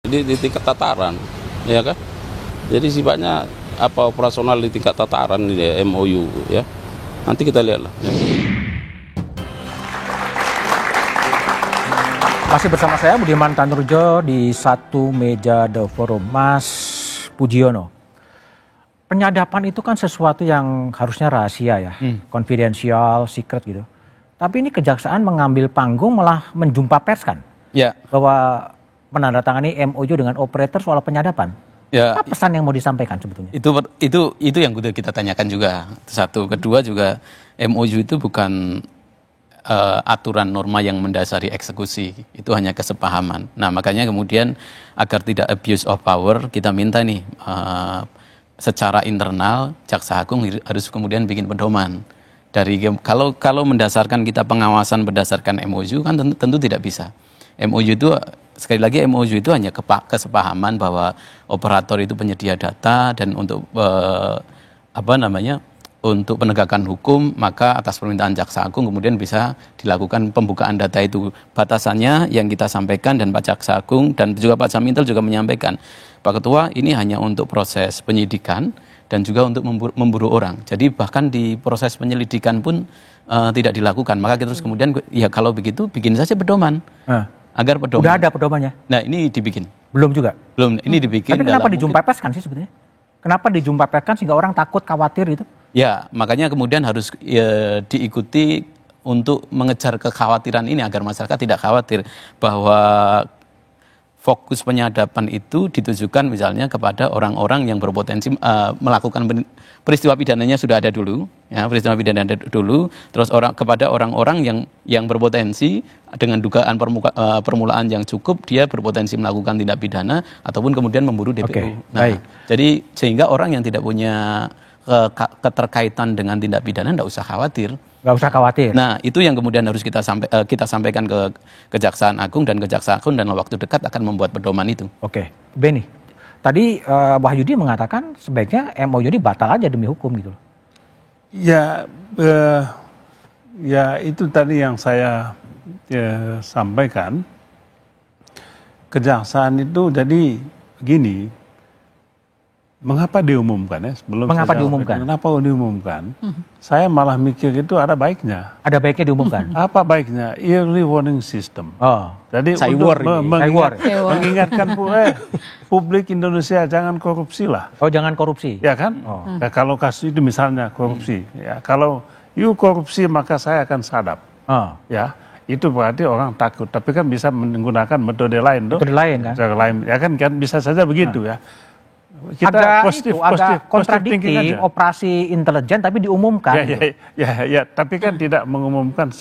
di tingkat tataran, ya kan? Jadi sifatnya operasional di tingkat tataran ini MOU ya. Nanti kita lihatlah. Ya. Masih bersama saya Budiman Tanurjo di satu meja The Forum. Mas Pujiono, penyadapan itu kan sesuatu yang harusnya rahasia ya, konfidensial, secret gitu. Tapi ini kejaksaan mengambil panggung malah menjumpa pers kan? Ya. Bahwa menandatangani MOU dengan operator soal penyadapan. Ya. Apa pesan yang mau disampaikan sebetulnya? Itu yang kita tanyakan juga. Satu, kedua juga MOU itu bukan aturan norma yang mendasari eksekusi, itu hanya kesepahaman. Nah makanya kemudian agar tidak abuse of power, kita minta nih secara internal Jaksa Agung harus kemudian bikin pedoman. Dari kalau mendasarkan kita pengawasan berdasarkan MOU kan tentu tidak bisa. MOU itu sekali lagi MOU itu hanya kesepahaman bahwa operator itu penyedia data dan untuk untuk penegakan hukum, maka atas permintaan Jaksa Agung kemudian bisa dilakukan pembukaan data itu. Batasannya yang kita sampaikan dan Pak Jaksa Agung dan juga Pak Samintel juga menyampaikan, Pak Ketua ini hanya untuk proses penyidikan dan juga untuk memburu orang. Jadi bahkan di proses penyelidikan pun tidak dilakukan. Maka kita terus kemudian ya kalau begitu bikin saja pedoman. Agar pedoman. Udah ada pedomannya? Nah ini dibikin. Belum juga? Belum, ini dibikin. Tapi kenapa dijumpepeskan sih sebetulnya? Kenapa dijumpepeskan sehingga orang takut, khawatir gitu? Ya, makanya kemudian harus diikuti untuk mengejar kekhawatiran ini agar masyarakat tidak khawatir bahwa fokus penyadapan itu ditujukan misalnya kepada orang-orang yang berpotensi melakukan peristiwa pidananya sudah ada dulu, ya peristiwa pidana ada dulu, terus kepada orang-orang yang berpotensi dengan dugaan permulaan yang cukup dia berpotensi melakukan tindak pidana ataupun kemudian memburu DPO. Okay, nah, jadi sehingga orang yang tidak punya keterkaitan dengan tindak pidana tidak usah khawatir. Nggak usah khawatir. Nah itu yang kemudian harus kita sampaikan ke Kejaksaan Agung dan Kejaksaan Agung dan waktu dekat akan membuat pedoman itu. Oke, Beni. Tadi Wahyudi mengatakan sebaiknya MOU ini batal aja demi hukum gitu. Ya, ya itu tadi yang saya sampaikan. Kejaksaan itu jadi begini. Mengapa diumumkan ya? Mengapa diumumkan? Kenapa diumumkan? Saya malah mikir itu ada baiknya. Ada baiknya diumumkan? Apa baiknya? Early warning system. Oh, jadi untuk mengingatkan publik Indonesia jangan korupsi lah. Oh, jangan korupsi. Ya kan? Oh. Ya, kalau kasus itu misalnya korupsi, ya kalau you korupsi maka saya akan sadap. Oh. Ya. Itu berarti orang takut, tapi kan bisa menggunakan metode lain, metode lain kan? Metode lain, ya kan bisa saja begitu ya. Kita agak kontradiktif operasi intelijen tapi diumumkan. Ya, tapi kan tidak mengumumkan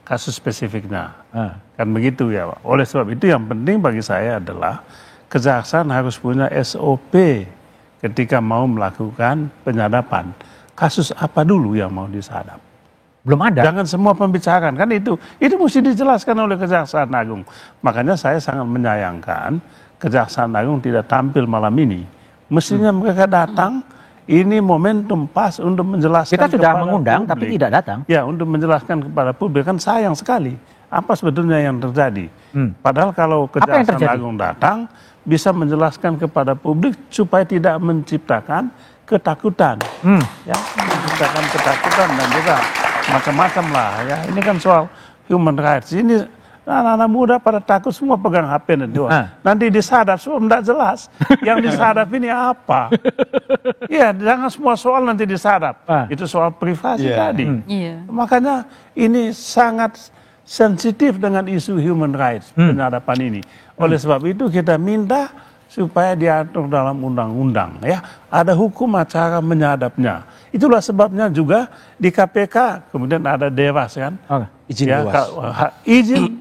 kasus spesifiknya, kan begitu ya. Oleh sebab itu yang penting bagi saya adalah kejaksaan harus punya SOP ketika mau melakukan penyadapan. Kasus apa dulu yang mau disadap? Belum ada. Jangan semua pembicaraan kan itu mesti dijelaskan oleh Kejaksaan Agung. Makanya saya sangat menyayangkan Kejaksaan Agung tidak tampil malam ini. Mestinya mereka datang, ini momentum pas untuk menjelaskan. Kita sudah mengundang publik, tapi tidak datang. Ya, untuk menjelaskan kepada publik, kan sayang sekali apa sebetulnya yang terjadi. Padahal kalau Kejaksaan Agung datang, bisa menjelaskan kepada publik supaya tidak menciptakan ketakutan. Ya, menciptakan ketakutan dan juga macam-macam lah. Ya, ini kan soal human rights. Ini anak-anak muda pada takut semua pegang HP nanti. Nanti disadap semua tidak jelas. Yang disadap ini apa? Ya, jangan semua soal nanti disadap. Itu soal privasi tadi. Makanya ini sangat sensitif dengan isu human rights penyadapan ini. Oleh sebab itu kita minta supaya diatur dalam undang-undang. Ya, ada hukum acara menyadapnya. Itulah sebabnya juga di KPK kemudian ada dewas kan. Izin ya, dewas.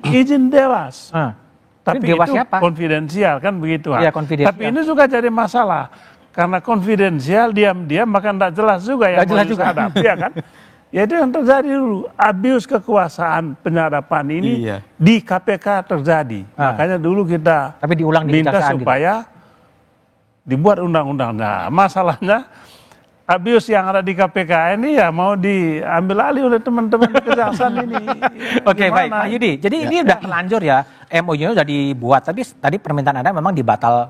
Izin dewas. Tapi dewas itu siapa? konfidensial kan begitu. Ya, konfidensial. Tapi ini juga jadi masalah. Karena konfidensial diam-diam maka tidak jelas juga yang mau disadap. Ya kan? Ya itu yang terjadi dulu. Abuse kekuasaan penyadapan ini di KPK terjadi. Makanya dulu kita diulang minta supaya dibuat undang-undangnya. Masalahnya abuse yang ada di KPK ini ya mau diambil alih oleh teman-teman di kejaksaan ini. Oke, baik, Pak Yudi. Jadi ini udah terlanjur ya, MOU-nya udah dibuat. Tapi tadi permintaan Anda memang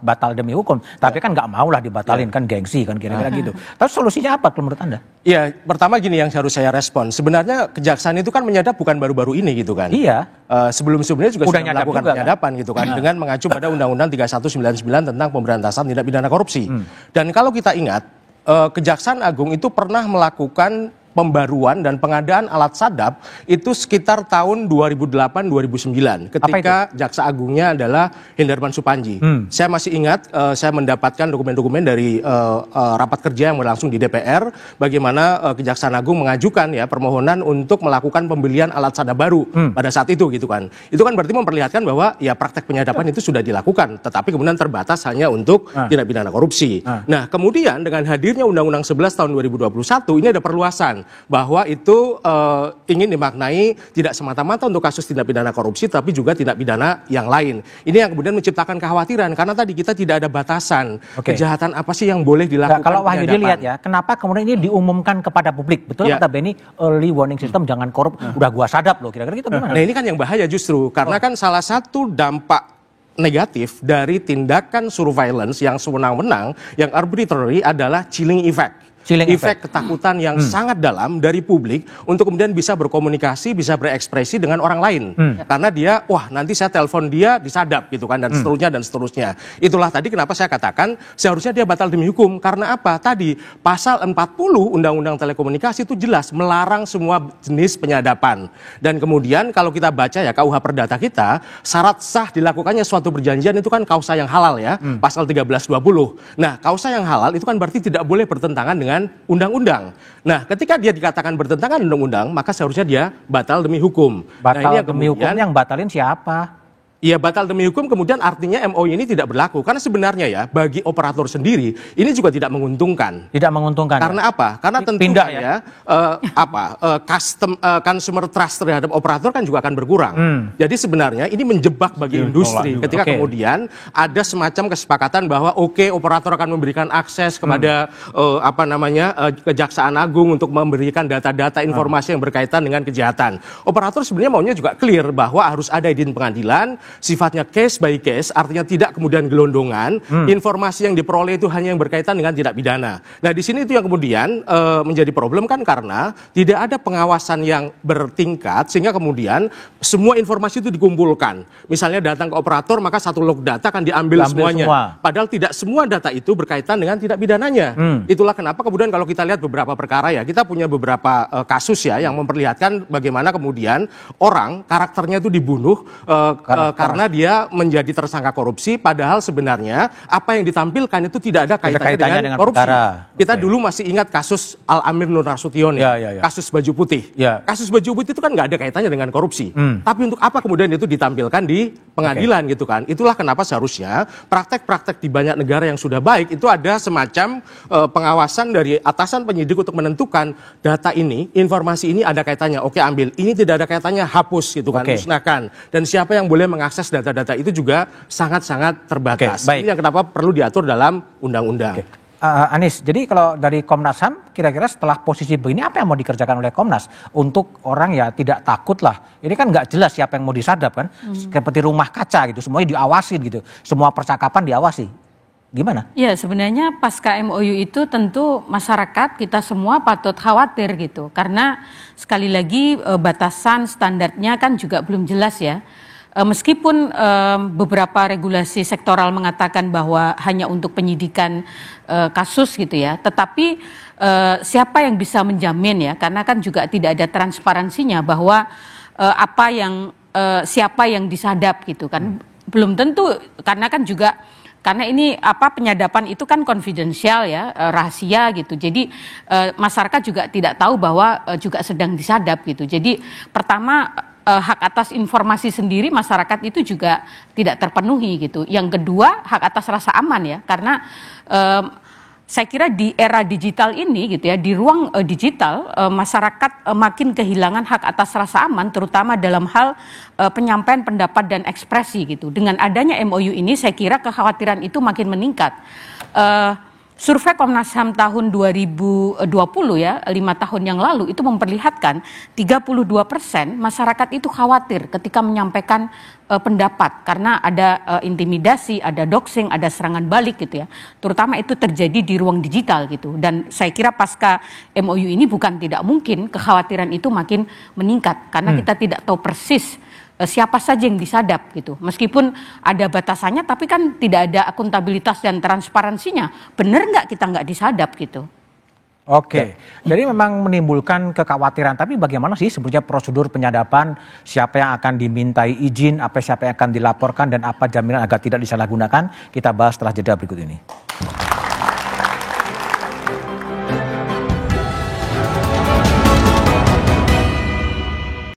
batal demi hukum. Tapi kan nggak mau lah dibatalin, kan gengsi kan kira-kira gitu. Tapi solusinya apa menurut Anda? Ya, pertama gini yang harus saya respon. Sebenarnya kejaksaan itu kan menyadap bukan baru-baru ini gitu kan. Iya. Sebelum-sebelumnya juga sudah melakukan juga, penyadapan gitu kan. Dengan mengacu pada Undang-Undang 3199 tentang pemberantasan tindak pidana korupsi. Dan kalau kita ingat, Kejaksaan Agung itu pernah melakukan pembaruan dan pengadaan alat sadap itu sekitar tahun 2008-2009 ketika Jaksa Agungnya adalah Hendarman Supanji. Saya masih ingat saya mendapatkan dokumen-dokumen dari rapat kerja yang berlangsung di DPR bagaimana Kejaksaan Agung mengajukan ya permohonan untuk melakukan pembelian alat sadap baru pada saat itu gitu kan. Itu kan berarti memperlihatkan bahwa ya praktek penyadapan itu sudah dilakukan tetapi kemudian terbatas hanya untuk tindak pidana korupsi. Nah, kemudian dengan hadirnya Undang-Undang 11 tahun 2021 ini ada perluasan bahwa itu ingin dimaknai tidak semata-mata untuk kasus tindak pidana korupsi tapi juga tindak pidana yang lain. Ini yang kemudian menciptakan kekhawatiran karena tadi kita tidak ada batasan kejahatan apa sih yang boleh dilakukan. Kalau Wahyudi lihat ya, kenapa kemudian ini diumumkan kepada publik? Betul kata Benny, early warning system jangan korup, udah gua sadap loh, kira-kira gitu gimana? Nah, ini kan yang bahaya justru karena kan salah satu dampak negatif dari tindakan surveillance yang sewenang-wenang, yang arbitrary adalah chilling effect. Efek ketakutan yang sangat dalam dari publik untuk kemudian bisa berkomunikasi, bisa berekspresi dengan orang lain. Karena dia, wah nanti saya telepon dia disadap gitu kan, dan seterusnya dan seterusnya. Itulah tadi kenapa saya katakan seharusnya dia batal demi hukum. Karena apa? Tadi pasal 40 Undang-Undang Telekomunikasi itu jelas melarang semua jenis penyadapan. Dan kemudian kalau kita baca ya KUH Perdata kita, syarat sah dilakukannya suatu perjanjian itu kan kausa yang halal ya, pasal 1320. Nah, kausa yang halal itu kan berarti tidak boleh bertentangan dengan undang-undang. Nah, ketika dia dikatakan bertentangan undang-undang, maka seharusnya dia batal demi hukum. Batal nah, ini demi hukum yang batalin siapa? Iya, batal demi hukum kemudian artinya MOU ini tidak berlaku. Karena sebenarnya ya bagi operator sendiri ini juga tidak menguntungkan. Tidak menguntungkan. Karena apa? Karena tentunya consumer trust terhadap operator kan juga akan berkurang. Jadi sebenarnya ini menjebak bagi industri ketika kemudian ada semacam kesepakatan bahwa operator akan memberikan akses kepada Kejaksaan Agung untuk memberikan data-data informasi yang berkaitan dengan kejahatan. Operator sebenarnya maunya juga clear bahwa harus ada izin pengadilan, sifatnya case by case, artinya tidak kemudian gelondongan. Informasi yang diperoleh itu hanya yang berkaitan dengan tindak pidana. Nah, di sini itu yang kemudian menjadi problem kan karena tidak ada pengawasan yang bertingkat sehingga kemudian semua informasi itu dikumpulkan. Misalnya datang ke operator maka satu log data akan diambil semuanya. Padahal tidak semua data itu berkaitan dengan tindak pidananya. Itulah kenapa kemudian kalau kita lihat beberapa perkara ya, kita punya beberapa kasus ya yang memperlihatkan bagaimana kemudian orang karakternya itu dibunuh karena dia menjadi tersangka korupsi, padahal sebenarnya apa yang ditampilkan itu tidak ada kaitannya dengan korupsi. Kita dulu masih ingat kasus Al-Amir Nur Nasution, kasus baju putih. Kasus baju putih itu kan nggak ada kaitannya dengan korupsi. Tapi untuk apa kemudian itu ditampilkan di pengadilan gitu kan? Itulah kenapa seharusnya praktek-praktek di banyak negara yang sudah baik itu ada semacam pengawasan dari atasan penyidik untuk menentukan data ini, informasi ini ada kaitannya. Oke, ambil. Ini tidak ada kaitannya, hapus gitu kan, musnahkan. Dan siapa yang boleh mengakses data-data itu juga sangat-sangat terbatas. Ini yang kenapa perlu diatur dalam undang-undang. Anies, jadi kalau dari Komnas HAM, kira-kira setelah posisi begini apa yang mau dikerjakan oleh Komnas untuk orang ya tidak takut lah. Ini kan nggak jelas siapa yang mau disadap kan, seperti rumah kaca gitu, semuanya diawasin gitu, semua percakapan diawasi. Gimana? Ya, sebenarnya pasca MOU itu tentu masyarakat kita semua patut khawatir gitu, karena sekali lagi batasan standarnya kan juga belum jelas ya. Meskipun beberapa regulasi sektoral mengatakan bahwa hanya untuk penyidikan kasus gitu ya, tetapi siapa yang bisa menjamin ya, karena kan juga tidak ada transparansinya bahwa siapa yang disadap gitu kan, belum tentu, karena kan juga karena ini penyadapan itu kan konfidensial ya, rahasia gitu. Jadi masyarakat juga tidak tahu bahwa juga sedang disadap gitu. Jadi pertama hak atas informasi sendiri masyarakat itu juga tidak terpenuhi gitu. Yang kedua hak atas rasa aman ya, karena saya kira di era digital ini gitu ya, di ruang digital masyarakat makin kehilangan hak atas rasa aman, terutama dalam hal penyampaian pendapat dan ekspresi gitu. Dengan adanya MOU ini saya kira kekhawatiran itu makin meningkat. Survei Komnas HAM tahun 2020 ya, 5 tahun yang lalu itu memperlihatkan 32% masyarakat itu khawatir ketika menyampaikan pendapat karena ada intimidasi, ada doxing, ada serangan balik gitu ya. Terutama itu terjadi di ruang digital gitu. Dan saya kira pasca MOU ini bukan tidak mungkin kekhawatiran itu makin meningkat karena kita tidak tahu persis siapa saja yang disadap gitu. Meskipun ada batasannya tapi kan tidak ada akuntabilitas dan transparansinya. Benar nggak kita nggak disadap gitu. Oke, jadi memang menimbulkan kekhawatiran. Tapi bagaimana sih sebetulnya prosedur penyadapan, siapa yang akan dimintai izin, siapa yang akan dilaporkan, dan apa jaminan agar tidak disalahgunakan? Kita bahas setelah jeda berikut ini.